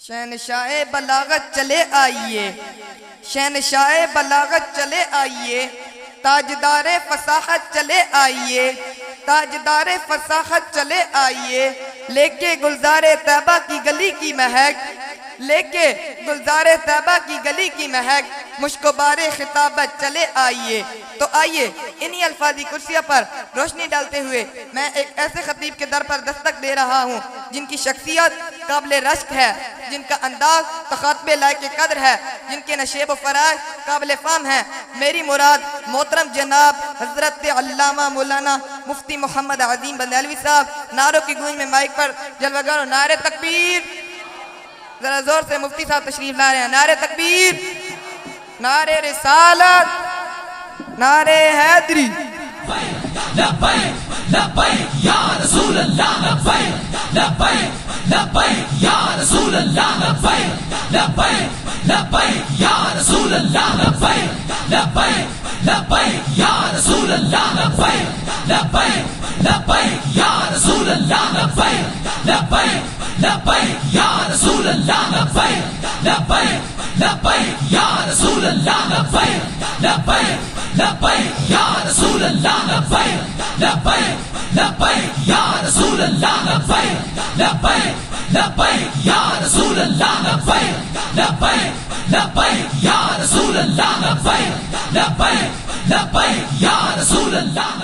شہنشاہ بلاغت چلے آئیے، شہنشاہ بلاغت چلے آئیے، تاجدار فصاحت چلے آئیے، تاجدار فصاحت چلے آئیے، لے کے گلزار طیبہ کی گلی کی مہک، لے کے گلزار طیبہ کی گلی کی مہک، مشکبار خطابت چلے آئیے۔ تو آئیے انہی الفاظی کرسیوں پر روشنی ڈالتے ہوئے میں ایک ایسے خطیب کے در پر دستک دے رہا ہوں جن کی شخصیت قابل رشک ہے، جن کا انداز تخاطب لائق قدر ہے، جن کے نشیب و فراز قابل فہم ہے۔ میری مراد محترم جناب حضرت علامہ مولانا مفتی محمد عظیم بندیلوی صاحب، نعروں کی گونج میں مائک پر جلوہ گر نعرہ تکبیر، ذرا زور سے مفتی صاحب تشریف لا رہے ہیں۔ نعرہ تکبیر، نعرہ رسالت، نعرہ حیدری۔ لبیک لبیک یا رسول اللہ، لبیک لبیک لبیک یا رسول اللہ، لبیک لبیک لبیک یا رسول اللہ، لبیک لبیک لبیک یا رسول اللہ، لبیک لبیک لبیک یا رسول اللہ، لبیک لبیک لبیک یا رسول اللہ، لبیک لبیک لبیک یا رسول اللہ، لبیک لبیک لبیک یا رسول اللہ، لبیک لبیک لبیک یا رسول اللہ، لبیک لبیک لبیک یا رسول اللہ، لبیک لبیک لبیک یا رسول اللہ، لبیک لبیک لبیک یا رسول اللہ۔